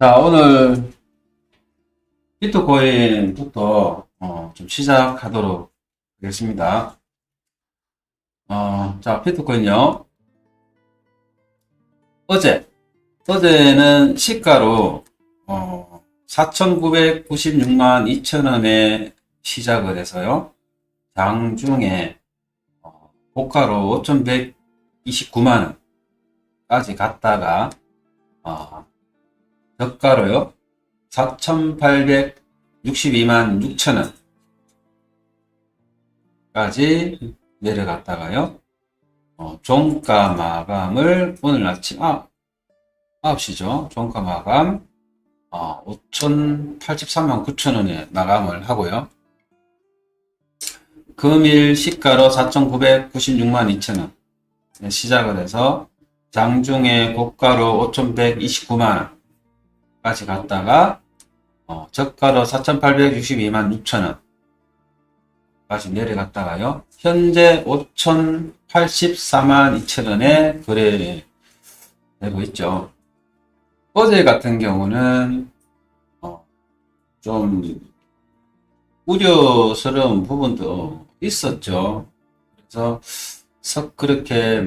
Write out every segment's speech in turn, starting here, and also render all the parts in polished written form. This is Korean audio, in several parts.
자, 오늘 비트코인부터 좀 시작하도록 하겠습니다. 자, 비트코인요. 어제는 시가로 4,996만 2천원에 시작을 해서요. 장중에 고가로 5,129만원까지 갔다가 저가로요 4,862만 6천원까지 내려갔다가요 종가 마감을 오늘 아침 9시죠. 종가 마감 5,083만 9천원에 마감을 하고요. 금일 시가로 4,996만 2천원 시작을 해서 장중에 고가로 5,129만원 까지 갔다가 저가로 4,862만 6천원 까지 내려갔다가요 현재 5,084만 2천원에 거래되고 있죠. 어제 같은 경우는 좀 우려스러운 부분도 있었죠. 그래서 썩 그렇게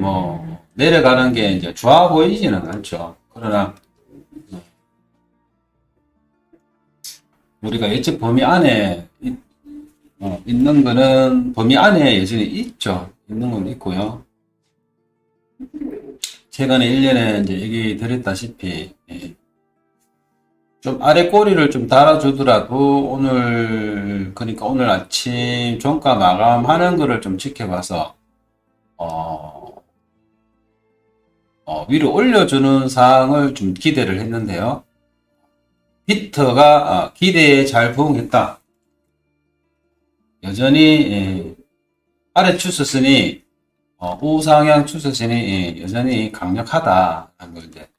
내려가는 게 이제 좋아 보이지는 않죠. 그러나 우리가 예측 범위 안에 있는 거는 범위 안에 여전히 있죠. 있는 건 있고요. 최근에 1년에 이제 얘기 드렸다시피 좀 아래 꼬리를 좀 달아주더라도 그러니까 오늘 아침 종가 마감하는 거를 좀 지켜봐서 위로 올려주는 사항을 좀 기대를 했는데요. 비트가 기대에 잘 부응했다. 여전히 아래 추세선이 우상향 추세선이 여전히 강력하다는 걸 이제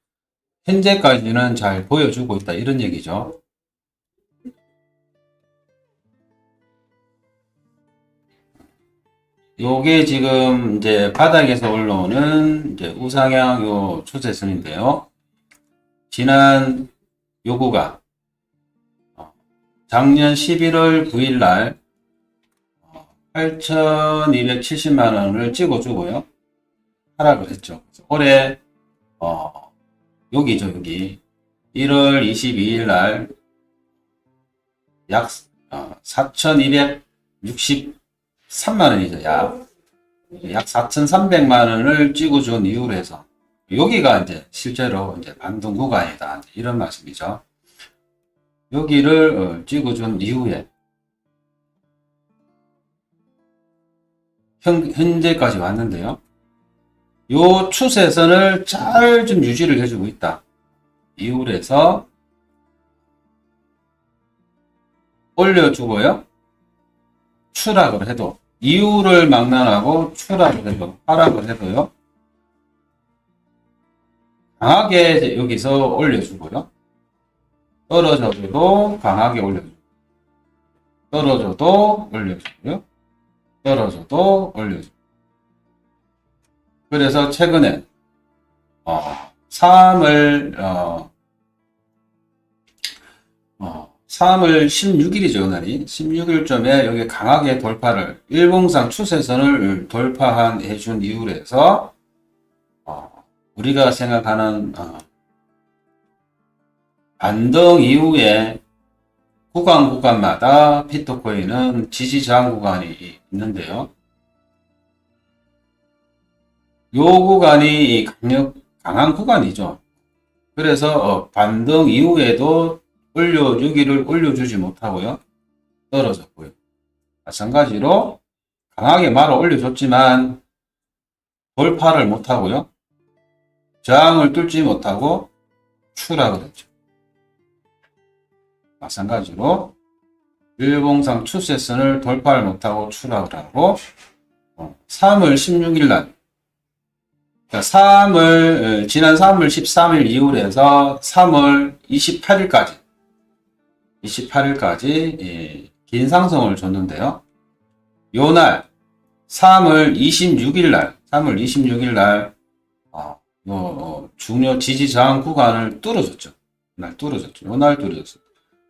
현재까지는 잘 보여주고 있다 이런 얘기죠. 요게 지금 이제 바닥에서 올라오는 이제 우상향 요 추세선인데요. 지난 요 구간 작년 11월 9일 날 8,270만원을 찍어주고요. 하락을 했죠. 올해 여기죠. 여기 1월 22일 날 약 4,263만원이죠. 약 4,300만원을 찍어준 이후로 해서 여기가 이제 실제로 이제 반등 구간이다. 이런 말씀이죠. 여기를 찍어준 이후에 현재까지 왔는데요. 요 추세선을 잘 좀 유지를 해주고 있다. 이후로 해서 올려주고요. 추락을 해도 이후를 망라하고 추락을 해도 하락을 해도요. 강하게 여기서 올려주고요. 떨어져도 강하게 올려주고 떨어져도 올려주고요. 떨어져도 올려주고 그래서 최근에 3월 16일이죠. 날이 16일쯤에 여기 강하게 돌파를 일봉상 추세선을 돌파해준 이후로 해서 우리가 생각하는 반등 이후에 구간마다 비트코인은 지지 저항 구간이 있는데요. 요 구간이 강한 구간이죠. 그래서 반등 이후에도 여기를 올려주지 못하고요. 떨어졌고요. 마찬가지로 강하게 말아 올려줬지만 돌파를 못하고요. 저항을 뚫지 못하고 추락을 했죠. 마찬가지로 일봉상 추세선을 돌파를 못하고 추락을 하고 3월 16일 날 그러니까 지난 3월 13일 이후로 해서 3월 28일까지 긴 상승을 줬는데요. 요날 3월 26일 날 중요 지지 저항 구간을 뚫어줬죠. 날 뚫어졌죠. 요 날 뚫어졌어요.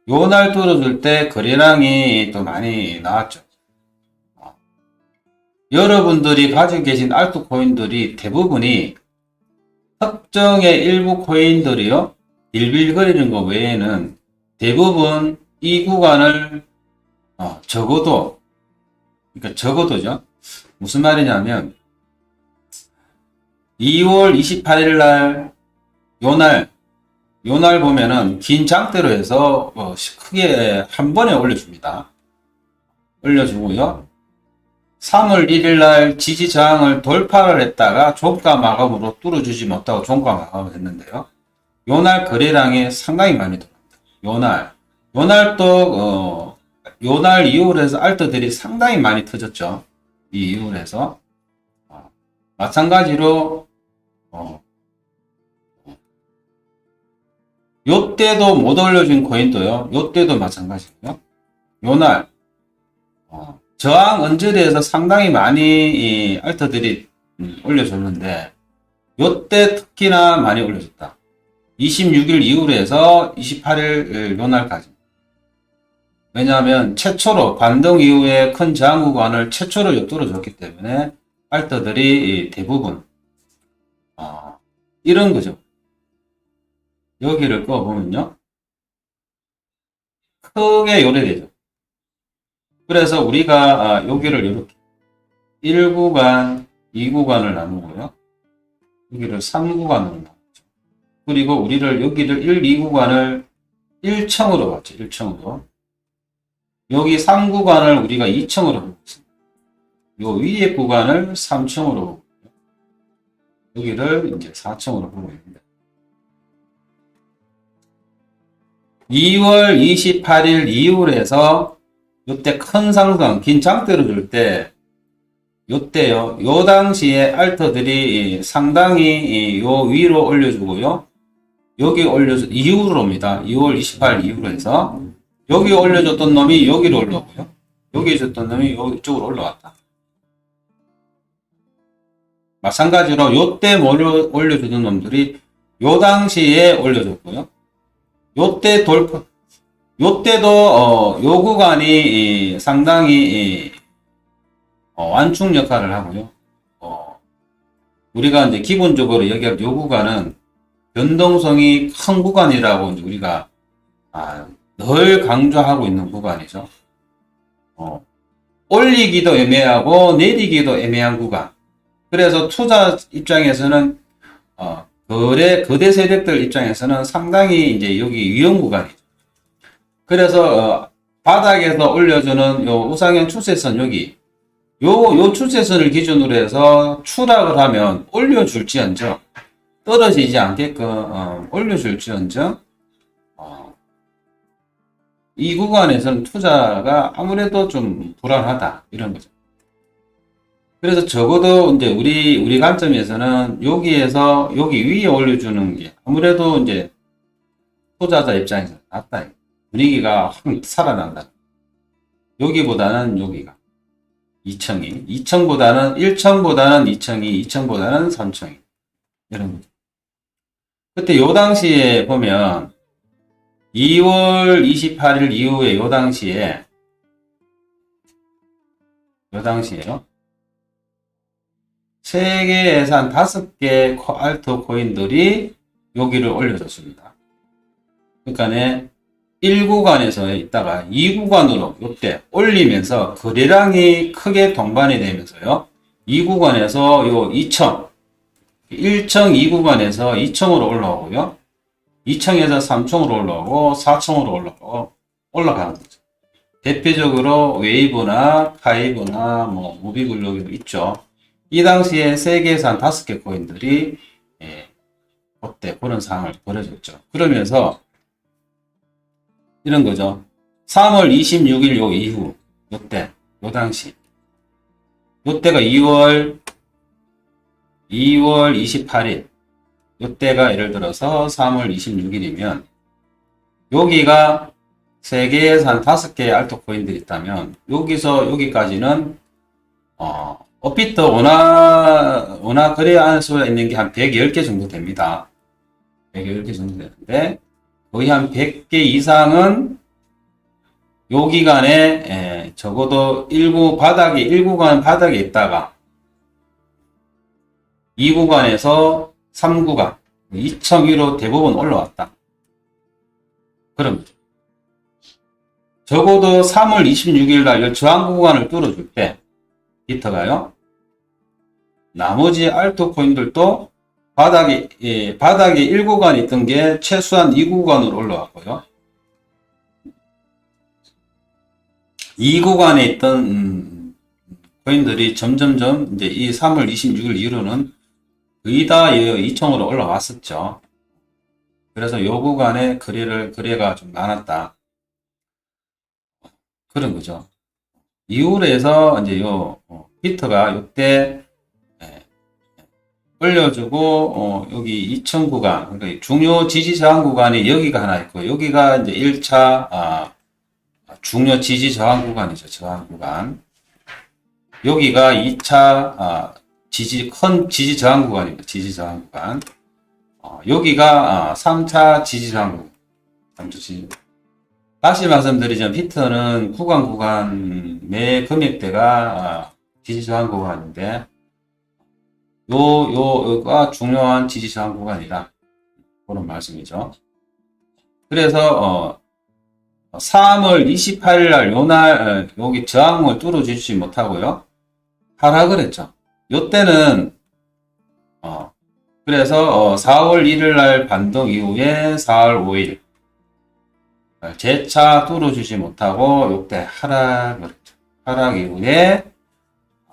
요 날 뚫어줄 때 거래량이 또 많이 나왔죠. 여러분들이 가지고 계신 알트코인들이 대부분이 특정의 일부 코인들이요, 빌빌거리는 것 외에는 대부분 이 구간을 적어도, 그러니까 적어도죠. 무슨 말이냐면 2월 28일 날 요 날 보면은 긴 장대로 해서 크게 한 번에 올려줍니다. 올려주고요. 3월 1일 날 지지 저항을 돌파를 했다가 종가 마감으로 뚫어주지 못하고 종가 마감을 했는데요. 요 날 거래량이 상당히 많이 들어옵니다. 요 날 이후로 해서 알트들이 상당히 많이 터졌죠. 이 이후로 해서 마찬가지로 요때도 못 올려준 코인도요. 요때도 마찬가지고요. 요날 저항 언저리에서 상당히 많이 이 알트들이 올려줬는데 요때 특히나 많이 올려줬다. 26일 이후로 해서 28일 요날까지. 왜냐하면 최초로 반등 이후에 큰 저항 구간을 최초로 엿뚫어줬기 때문에 알트들이 대부분 이런 거죠. 여기를 꺼보면요. 크게 요래되죠. 그래서 우리가 여기를 이렇게 1구간, 2구간을 나누고요. 여기를 3구간으로 나누죠. 그리고 우리를 여기를 1, 2구간을 1층으로 봤죠. 1층으로. 여기 3구간을 우리가 2층으로 보고 있습니다. 요 위에 구간을 3층으로 보고 있고요. 여기를 이제 4층으로 보고 있는데 2월 28일 이후로 해서 요때 큰 상승, 긴 장대로 줄 때 요때요. 요 당시에 알트들이 상당히 요 위로 올려주고요. 여기 올려주 이후로입니다. 2월 28일 이후로 해서 여기 올려줬던 놈이 여기로 올라오고요. 여기 줬던 놈이 이쪽으로 올라왔다. 마찬가지로 요때 올려주던 놈들이 요 당시에 올려줬고요. 요때 돌파, 요때도 요 구간이 상당히 완충 역할을 하고요. 우리가 이제 기본적으로 여기할 요 구간은 변동성이 큰 구간이라고 이제 우리가 늘 강조하고 있는 구간이죠. 올리기도 애매하고 내리기도 애매한 구간. 그래서 투자 입장에서는 거대 세력들 입장에서는 상당히 이제 여기 위험 구간이죠. 그래서 바닥에서 올려주는 요 우상향 추세선 여기 요 추세선을 기준으로 해서 추락을 하면 올려줄지언정 떨어지지 않게끔 올려줄지언정 이 구간에서는 투자가 아무래도 좀 불안하다 이런 거죠. 그래서 적어도 이제 우리 관점에서는 여기에서 여기 위에 올려주는 게 아무래도 이제 투자자 입장에서 낫다. 분위기가 확 살아난다. 여기보다는 여기가 2층이 2층보다는 1층보다는 2층이 2층보다는 3층이 이런 거죠. 그때 요 당시에 보면 2월 28일 이후에 요 당시에요. 세계에서 한 5개 알트 코인들이 여기를 올려줬습니다. 그러니까 1구간에서 있다가 2구간으로 이때 올리면서 거래량이 크게 동반이 되면서요. 2구간에서 요 2층, 1층 2구간에서 2층으로 올라오고요. 2층에서 3층으로 올라오고 4층으로 올라가는 거죠. 대표적으로 웨이브나 카이브나 뭐 무비글로기도 있죠. 이 당시에 세계에서 한 5개 코인들이 그때 그런 상황을 벌여줬죠. 그러면서 이런 거죠. 3월 26일 요 이후 요때 요 당시 요때가 2월 28일 요때가 예를 들어서 3월 26일이면 여기가 세계에서 한 5개의 알트코인들이 있다면 여기서 여기까지는 업비트 원화 거래할 수 있는 게 한 110개 정도 됩니다. 110개 정도 되는데 거의 한 100개 이상은 요 기간에 적어도 1구간 바닥에 있다가 2구간에서 3구간 2점 위로 대부분 올라왔다. 그럼 적어도 3월 26일 날 저항 구간을 뚫어줄 때 비트가요. 나머지 알트코인들도 바닥에 1구간 있던 게 최소한 2구간으로 올라왔고요. 2구간에 있던 코인들이 점점점 이제 이 3월 26일 이후로는 거의 다 2천으로 올라왔었죠. 그래서 요 구간에 거래가 좀 많았다. 그런 거죠. 이후로 해서 이제 비트가 요때 올려주고 여기 2000 구간, 그러니까 중요 지지 저항 구간이 여기가 하나 있고 여기가 이제 1차 중요 지지 저항 구간이죠. 저항 구간. 여기가 2차 큰 지지 저항 구간입니다. 지지 저항 구간. 여기가 3차 지지 저항 구간. 3차 지지. 다시 말씀드리자면 비트는 구간 매 금액대가 지지 저항 구간인데 요가 중요한 지지 저항 구간이라 그런 말씀이죠. 그래서 3월 28일 날 요날 여기 저항을 뚫어주지 못하고요. 하락을 했죠. 요때는 그래서 4월 1일 날 반등 이후에 4월 5일 재차 뚫어주지 못하고 요때 하락을 했죠. 하락 이후에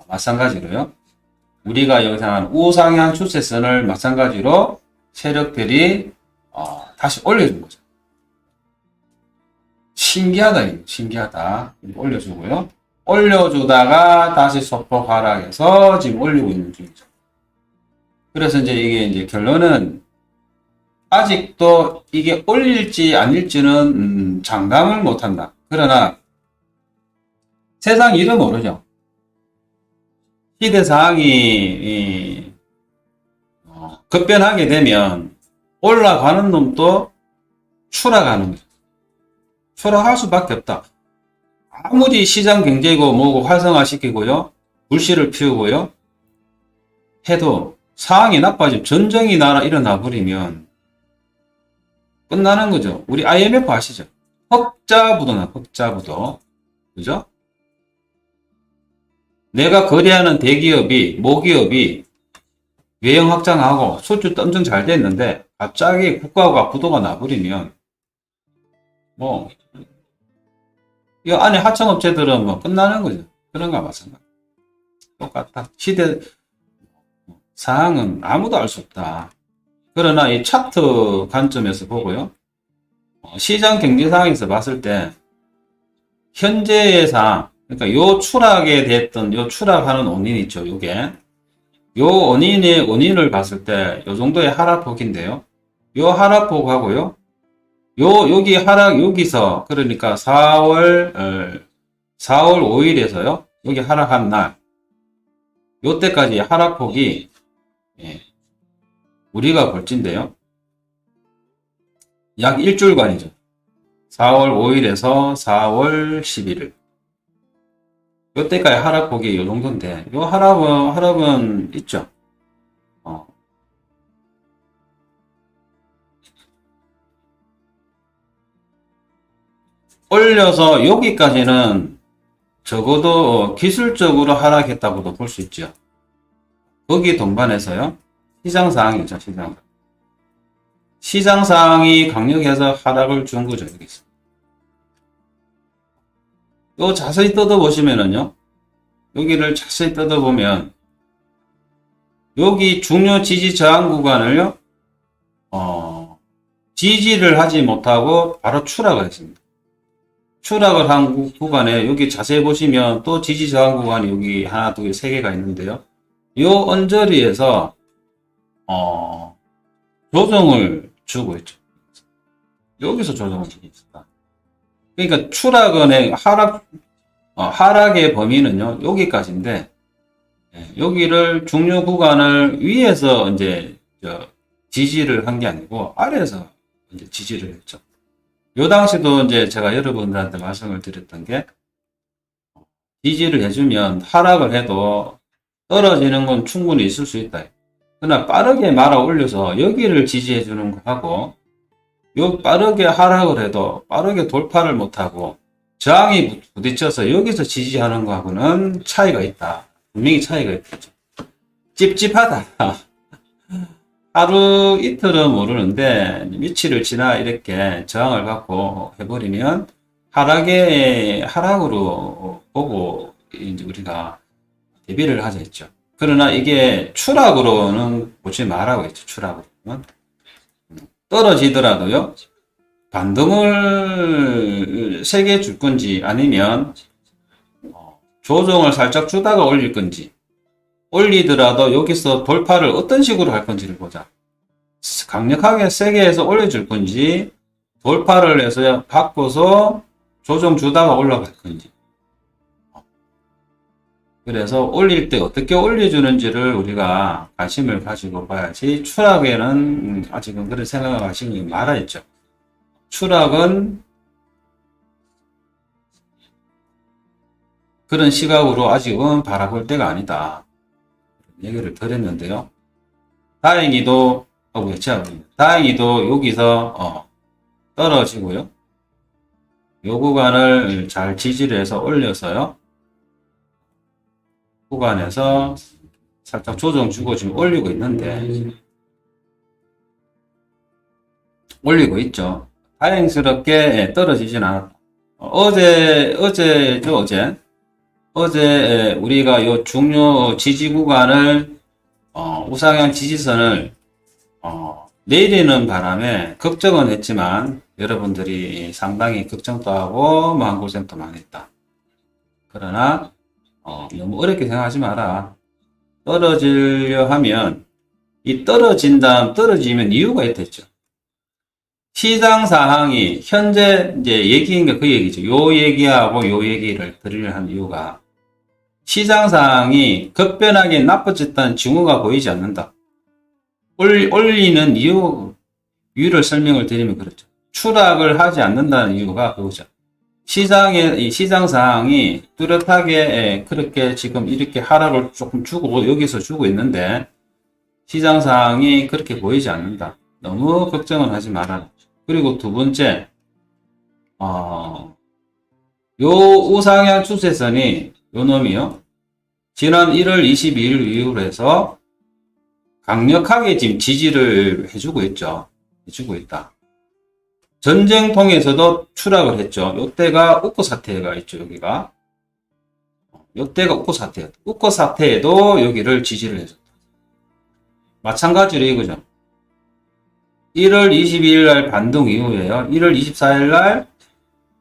마찬가지로요. 우리가 여기서 한 우상향 추세선을 마찬가지로 세력들이 다시 올려준 거죠. 신기하다. 올려주고요. 올려주다가 다시 소폭 하락해서 지금 올리고 있는 중이죠. 그래서 이제 결론은 아직도 이게 올릴지 아닐지는 장담을 못한다. 그러나 세상 일은 모르죠. 시대상황이 급변하게 되면 올라가는 놈도 추락하는 거죠. 추락할 수밖에 없다. 아무리 시장 경제고 뭐고 활성화시키고요. 불씨를 피우고요. 해도 상황이 나빠지면 전쟁이 일어나 버리면 끝나는 거죠. 우리 IMF 아시죠? 흑자부도. 그죠? 내가 거래하는 대기업이, 모기업이 외형 확장하고 수출 엄청 잘 됐는데 갑자기 국가가 부도가 나버리면 이 안에 하청업체들은 끝나는 거죠. 그런 거와 마찬가지. 똑같다. 시대 상황은 아무도 알 수 없다. 그러나 이 차트 관점에서 보고요. 시장 경제 상황에서 봤을 때 현재의 상황, 그러니까 요 추락에 됐던 요 추락하는 원인 있죠. 요게 요 원인을 봤을 때 요 정도의 하락폭인데요. 요 하락폭하고요. 여기 하락 여기서 그러니까 4월 5일에서요. 여기 하락한 날 요때까지 하락폭이 우리가 볼진데요. 약 일주일간이죠. 4월 5일에서 4월 11일. 요때까지 하락폭이 요 정도인데, 요 하락은 있죠. 올려서 여기까지는 적어도 기술적으로 하락했다고도 볼 수 있죠. 거기 동반해서요. 시장 상황이죠, 시장 상황이 강력해서 하락을 준 거죠, 여기서. 요 자세히 뜯어보시면은요, 여기를 자세히 뜯어보면, 여기 중요 지지 저항 구간을요, 지지를 하지 못하고 바로 추락을 했습니다. 추락을 한 구간에 여기 자세히 보시면 또 지지 저항 구간이 여기 하나, 두 개, 세 개가 있는데요. 요 언저리에서 조정을 주고 있죠. 여기서 조정을 주고 있었다. 그러니까 추락은의 하락의 범위는요 여기까지인데 여기를 중요 구간을 위에서 이제 지지를 한 게 아니고 아래에서 이제 지지를 했죠. 요 당시도 이제 제가 여러분들한테 말씀을 드렸던 게, 지지를 해주면 하락을 해도 떨어지는 건 충분히 있을 수 있다. 그러나 빠르게 말아 올려서 여기를 지지해 주는 거하고, 요 빠르게 하락을 해도 빠르게 돌파를 못하고 저항이 부딪혀서 여기서 지지하는 거하고는 차이가 있다. 분명히 차이가 있겠죠. 찝찝하다. 하루 이틀은 모르는데 며칠을 지나 이렇게 저항을 받고 해버리면 하락으로 보고 이제 우리가 대비를 하자 했죠. 그러나 이게 추락으로는 보지 말라고 했죠. 추락으로는. 떨어지더라도요, 반등을 세게 줄 건지 아니면 조정을 살짝 주다가 올릴 건지, 올리더라도 여기서 돌파를 어떤 식으로 할 건지를 보자. 강력하게 세게 해서 올려줄 건지, 돌파를 해서 바꿔서 조정 주다가 올라갈 건지. 그래서 올릴 때 어떻게 올려주는지를 우리가 관심을 가지고 봐야지, 추락에는 아직은 그런 생각을 하시는 게 말아야죠. 추락은 그런 시각으로 아직은 바라볼 때가 아니다. 얘기를 드렸는데요. 다행히도, 다행히도 여기서 떨어지고요. 요 구간을 잘 지지를 해서 올려서요. 구간에서 살짝 조정 주고 지금 올리고 있는데, 올리고 있죠. 다행스럽게 떨어지진 않았다. 어제 우리가 요 중요 지지 구간을, 우상향 지지선을, 내리는 바람에 걱정은 했지만, 여러분들이 상당히 걱정도 하고, 마음고생도 많이 했다. 그러나, 너무 어렵게 생각하지 마라. 떨어지려 하면, 이 떨어지면 이유가 있겠죠. 시장 상황이 현재 이제 얘기인 게 그 얘기죠. 요 얘기하고 요 얘기를 드리려 한 이유가, 시장 상황이 급변하게 나빠졌다는 징후가 보이지 않는다. 올리는 이유를 설명을 드리면 그렇죠. 추락을 하지 않는다는 이유가 그거죠. 이 시장 상황이 뚜렷하게 그렇게 지금 이렇게 하락을 조금 주고 여기서 주고 있는데, 시장 상황이 그렇게 보이지 않는다. 너무 걱정은 하지 말아라. 그리고 두 번째, 요 우상향 추세선이 요 놈이요, 지난 1월 22일 이후로 해서 강력하게 지금 지지를 해주고 있죠. 해주고 있다. 전쟁통에서도 추락을 했죠. 요때가 우코 사태가 있죠. 여기가 요때가 우코 사태였다. 우코 사태에도 여기를 지지를 해줬다. 마찬가지로 이거죠. 1월 22일 날 반등 이후에요. 1월 24일 날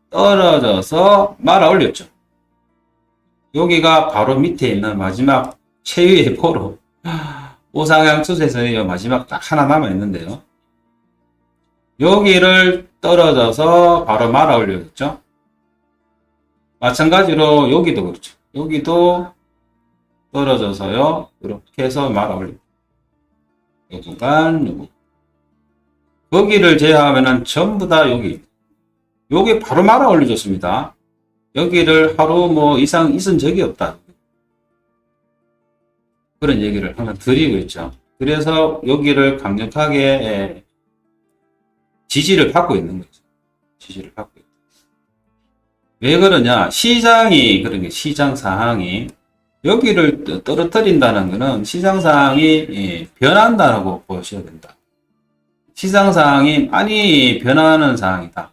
떨어져서 말아 올렸죠. 여기가 바로 밑에 있는 마지막 최후의 포로, 우상향 추세선이 마지막 딱 하나 남아 있는데요. 여기를 떨어져서 바로 말아 올렸죠. 마찬가지로 여기도 그렇죠. 여기도 떨어져서요, 이렇게 해서 말아 올립니다. 이 구간, 요거. 거기를 제외하면은 전부 다 여기 바로 말아 올려줬습니다. 여기를 하루 뭐 이상 있은 적이 없다. 그런 얘기를 항상 드리고 있죠. 그래서 여기를 강력하게 지지를 받고 있는 거죠. 지지를 받고 있다. 왜 그러냐? 시장이, 그런 게 시장 상황이 여기를 떨어뜨린다는 것은 시장 상황이 변한다라고 보셔야 된다. 시장 상황이 많이 변하는 상황이다.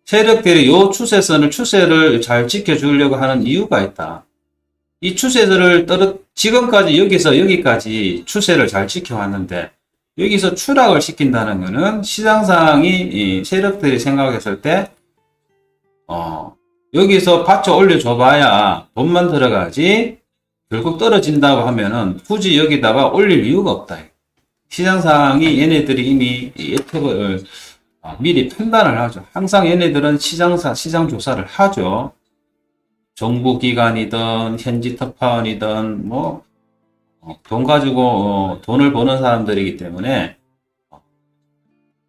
세력들이 요 추세를 잘 지켜주려고 하는 이유가 있다. 이 추세들을 지금까지 여기서 여기까지 추세를 잘 지켜왔는데, 여기서 추락을 시킨다는 것은 시장 상황이 세력들이 생각했을 때, 여기서 받쳐 올려줘봐야 돈만 들어가지, 결국 떨어진다고 하면은 굳이 여기다가 올릴 이유가 없다. 시장 상황이 얘네들이 이미 예측을 미리 판단을 하죠. 항상 얘네들은 시장 조사를 하죠. 정부기관이든 현지 특파원이든 뭐 돈 가지고 돈을 버는 사람들이기 때문에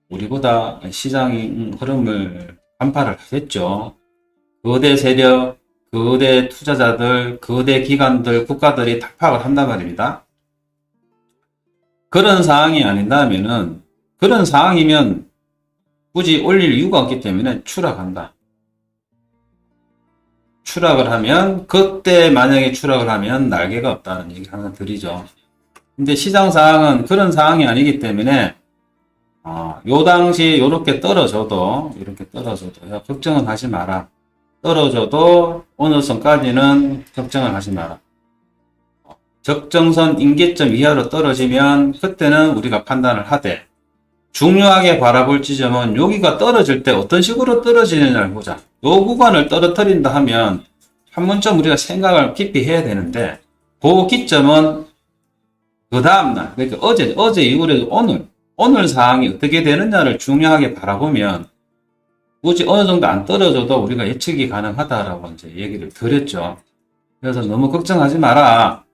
우리보다 시장의 흐름을 간파를 했죠. 거대 세력, 거대 투자자들, 거대 기관들, 국가들이 다 파악을 한단 말입니다. 그런 상황이 아닌다면은, 그런 상황이면 굳이 올릴 이유가 없기 때문에 추락한다. 추락을 하면, 그때 만약에 추락을 하면 날개가 없다는 얘기 항상 드리죠. 근데 시장 상황은 그런 상황이 아니기 때문에, 요 당시에 이렇게 떨어져도 걱정은 하지 마라. 떨어져도 어느 선까지는 걱정을 하지 마라. 적정선 임계점 이하로 떨어지면 그때는 우리가 판단을 하되, 중요하게 바라볼 지점은 여기가 떨어질 때 어떤 식으로 떨어지느냐를 보자. 요 구간을 떨어뜨린다 하면 한 번쯤 우리가 생각을 깊이 해야 되는데, 그 기점은 그 다음날, 그러니까 어제 이후에 오늘 상황이 어떻게 되느냐를 중요하게 바라보면 굳이 어느 정도 안 떨어져도 우리가 예측이 가능하다라고 이제 얘기를 드렸죠. 그래서 너무 걱정하지 마라.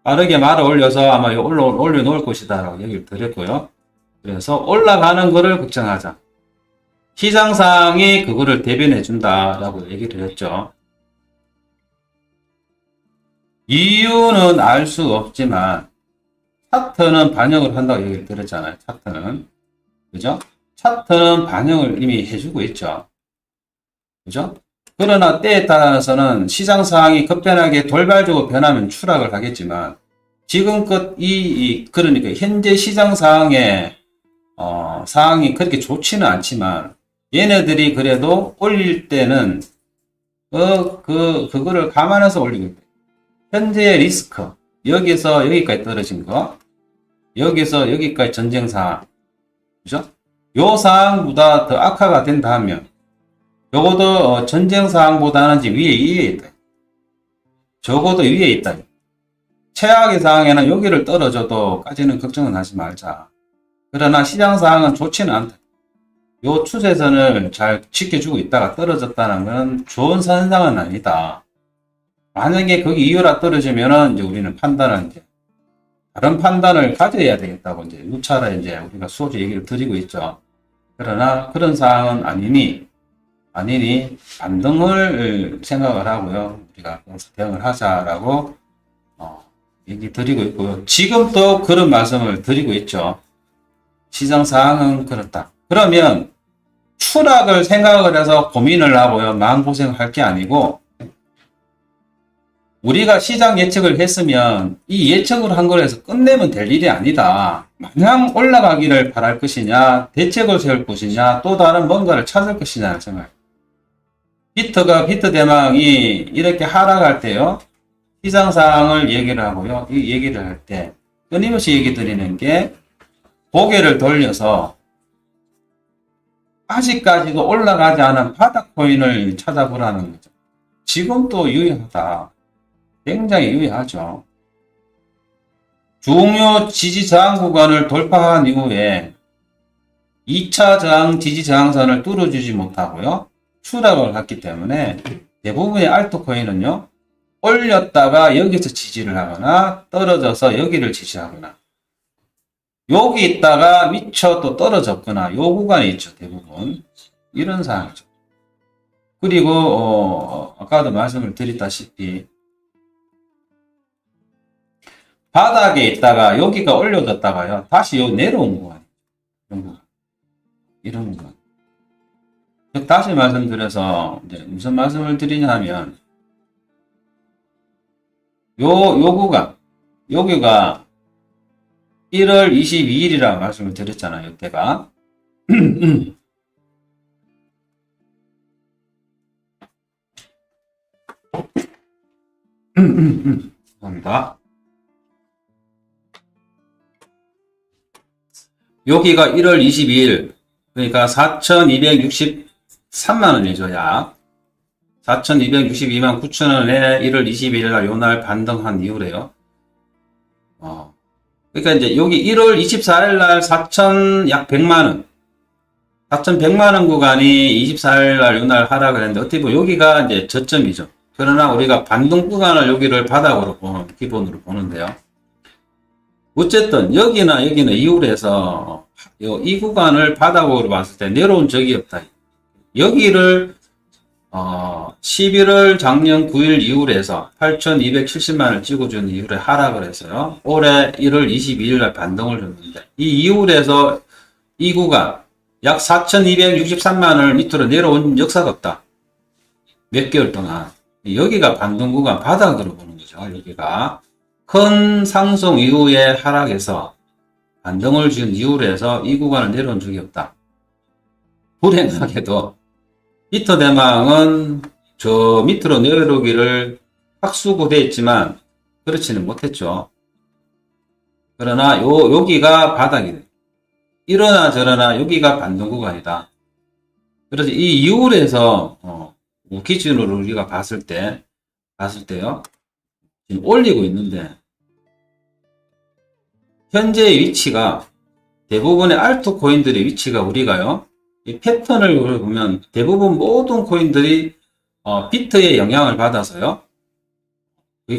빠르게 말아 올려서 아마 올려놓을 것이다라고 얘기를 드렸고요. 그래서 올라가는 거를 걱정하자. 시장상이 그거를 대변해 준다라고 얘기를 했죠. 이유는 알 수 없지만 차트는 반영을 한다고 얘기를 드렸잖아요. 차트는. 그죠? 차트는 반영을 이미 해주고 있죠. 그죠? 그러나 때에 따라서는 시장 상황이 급변하게 돌발적으로 변하면 추락을 하겠지만, 지금껏 그러니까 현재 시장 상황에, 상황이 그렇게 좋지는 않지만, 얘네들이 그래도 올릴 때는, 그거를 감안해서 올리고 있다. 현재의 리스크, 여기서 여기까지 떨어진 거, 여기서 여기까지 전쟁 상황, 그죠? 요 상황보다 더 악화가 된다 하면, 적어도 전쟁 상황보다는 지금 위에 있다. 적어도 위에 있다. 최악의 상황에는 여기를 떨어져도까지는 걱정은 하지 말자. 그러나 시장 상황은 좋지는 않다. 요 추세선을 잘 지켜주고 있다가 떨어졌다는 건 좋은 선상은 아니다. 만약에 거기 이유라 떨어지면은 이제 우리는 판단을 이제 다른 판단을 가져야 되겠다고 이제 누차례 이제 우리가 수없이 얘기를 드리고 있죠. 그러나 그런 상황은 아니니 반등을 생각을 하고요. 우리가 대응을 하자라고 얘기 드리고 있고요. 지금 또 그런 말씀을 드리고 있죠. 시장 상황은 그렇다. 그러면 추락을 생각을 해서 고민을 하고요. 마음고생을 할 게 아니고, 우리가 시장 예측을 했으면 이 예측을 한 거에서 끝내면 될 일이 아니다. 마냥 올라가기를 바랄 것이냐, 대책을 세울 것이냐, 또 다른 뭔가를 찾을 것이냐는 생각. 비트 대망이 이렇게 하락할 때요, 시장 상황을 얘기를 하고요, 이 얘기를 할 때 끊임없이 얘기 드리는 게, 고개를 돌려서 아직까지도 올라가지 않은 바닥 코인을 찾아보라는 거죠. 지금도 유효하다. 굉장히 유효하죠. 중요 지지 저항 구간을 돌파한 이후에 2차 저항 지지 저항선을 뚫어주지 못하고요, 추락을 했기 때문에 대부분의 알트코인은요, 올렸다가 여기서 지지를 하거나 떨어져서 여기를 지지하거나 여기 있다가 미쳐 또 떨어졌거나 요 구간에 있죠. 대부분 이런 상황이죠. 그리고 아까도 말씀을 드렸다시피 바닥에 있다가 여기가 올려졌다가요, 다시 요 내려온 구간, 이런 구간. 다시 말씀드려서 이제 무슨 말씀을 드리냐 하면, 요 구간, 여기가 1월 22일이라고 말씀을 드렸잖아요. 이때가. 감사합니다. 여기가 1월 22일, 그러니까 4,263만원이죠, 약. 4,262만 9천원에 1월 22일 날 요날 반등한 이후래요. 그러니까 이제 여기 1월 24일 날 4천 약 100만원, 4,100만원 구간이 24일 날 요날 하락을 했는데, 어떻게 보면 여기가 이제 저점이죠. 그러나 우리가 반등 구간을 여기를 바닥으로 기본으로 보는데요. 어쨌든 여기나 이후에서 이 구간을 바닥으로 봤을 때 내려온 적이 없다. 여기를 11월 작년 9일 이후로 해서 8,270만을 찍어준 이후에 하락을 했어요. 올해 1월 22일 날 반등을 줬는데 이 이후로 해서 이 구간 약 4,263만을 밑으로 내려온 역사가 없다. 몇 개월 동안. 여기가 반등 구간 바닥으로 보는 거죠. 여기가 큰 상승 이후에 하락해서 반등을 준 이후로 해서 이 구간을 내려온 적이 없다. 불행하게도 히터 대망은 저 밑으로 내려오기를 확수구돼 있지만 그렇지는 못했죠. 그러나 여기가 바닥이 돼. 이러나 저러나 여기가 반등 구간이다. 그래서 이 이후로 해서 기준으로 우리가 봤을 때요. 지금 올리고 있는데 현재의 위치가 대부분의 알트 코인들의 위치가 우리가요. 이 패턴을 보면 대부분 모든 코인들이 비트의 영향을 받아서요.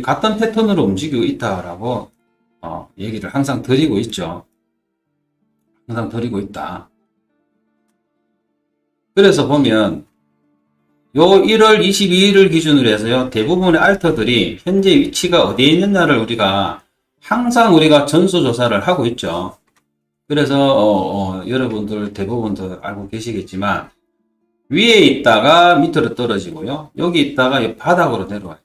같은 패턴으로 움직이고 있다라고 얘기를 항상 드리고 있죠. 항상 드리고 있다. 그래서 보면 요 1월 22일을 기준으로 해서요. 대부분의 알터들이 현재 위치가 어디에 있느냐를 항상 우리가 전수조사를 하고 있죠. 그래서 여러분들 대부분도 알고 계시겠지만 위에 있다가 밑으로 떨어지고요. 여기 있다가 바닥으로 내려와요.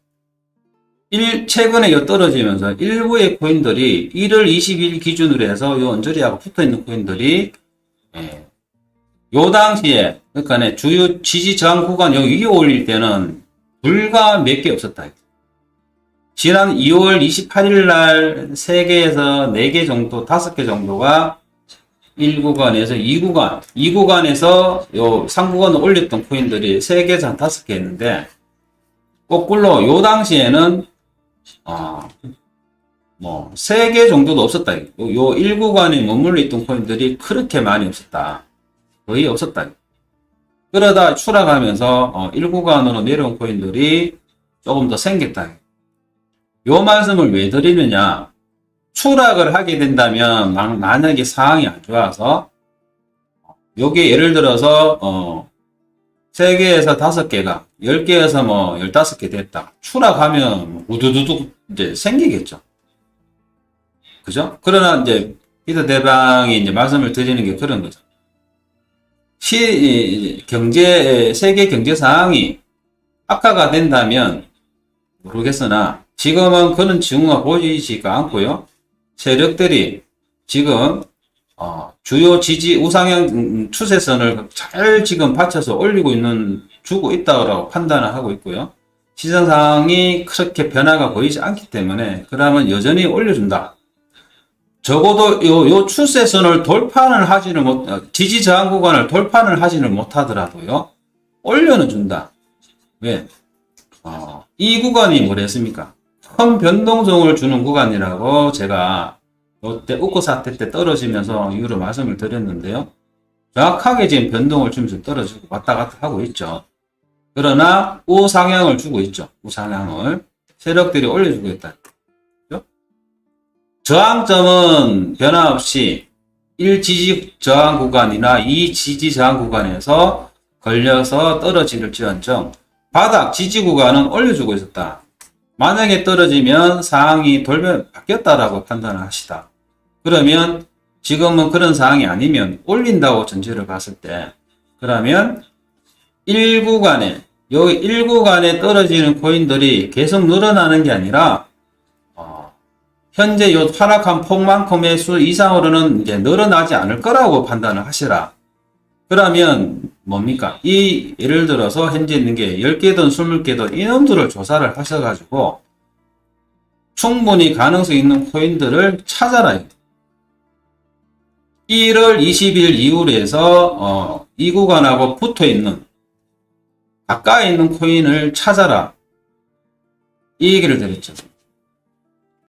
최근에 떨어지면서 일부의 코인들이 1월 20일 기준으로 해서 요 언저리하고 붙어있는 코인들이 요 당시에 그러니까 주요 지지 저항 구간 여기 위에 올릴 때는 불과 몇 개 없었다. 지난 2월 28일 날 3개에서 4개 정도, 5개 정도가 1구간에서 2구간에서 요 상구간을 올렸던 코인들이 3개에서 한 5개 했는데, 거꾸로 요 당시에는, 3개 정도도 없었다. 요 1구간에 머물러 있던 코인들이 그렇게 많이 없었다. 거의 없었다. 그러다 추락하면서 1구간으로 내려온 코인들이 조금 더 생겼다. 요 말씀을 왜 드리느냐. 추락을 하게 된다면 만약에 상황이 안 좋아서 요게 예를 들어서 3개에서 5개가 10개에서 15개 됐다. 추락하면 우두두둑 이제 생기겠죠. 그죠? 그러나 이제 히터 대방이 이제 말씀을 드리는 게 그런 거죠. 세계 경제 상황이 악화가 된다면 모르겠으나 지금은 그런 징후가 보이지가 않고요. 세력들이 지금 주요 지지 우상향 추세선을 잘 지금 받쳐서 주고 있다고 판단을 하고 있고요. 시장 상황이 그렇게 변화가 보이지 않기 때문에 그러면 여전히 올려준다. 적어도 요 추세선을 돌파를 지지 저항 구간을 돌파를 하지는 못하더라도요. 올려는 준다. 왜? 이 구간이 뭐랬습니까? 큰 변동성을 주는 구간이라고 제가 이때 우코 사태 때 떨어지면서 이후로 말씀을 드렸는데요. 정확하게 지금 변동을 주면서 떨어지고 왔다 갔다 하고 있죠. 그러나 우상향을 주고 있죠. 우상향을 세력들이 올려주고 있다. 그렇죠? 저항점은 변화없이 1 지지 저항 구간이나 2 지지 저항 구간에서 걸려서 떨어질지언정 바닥 지지 구간은 올려주고 있었다. 만약에 떨어지면 상황이 바뀌었다라고 판단을 하시다. 그러면 지금은 그런 상황이 아니면 올린다고 전제를 봤을 때 그러면 1구간에 여기 1구간에 떨어지는 코인들이 계속 늘어나는 게 아니라 현재 요 하락한 폭만큼의 수 이상으로는 이제 늘어나지 않을 거라고 판단을 하시라. 그러면 뭡니까? 예를 들어서 현재 있는 게 10개든 20개든 이놈들을 조사를 하셔가지고 충분히 가능성 있는 코인들을 찾아라. 1월 20일 이후로 해서 이 구간하고 붙어있는 가까이 있는 코인을 찾아라. 이 얘기를 드렸죠.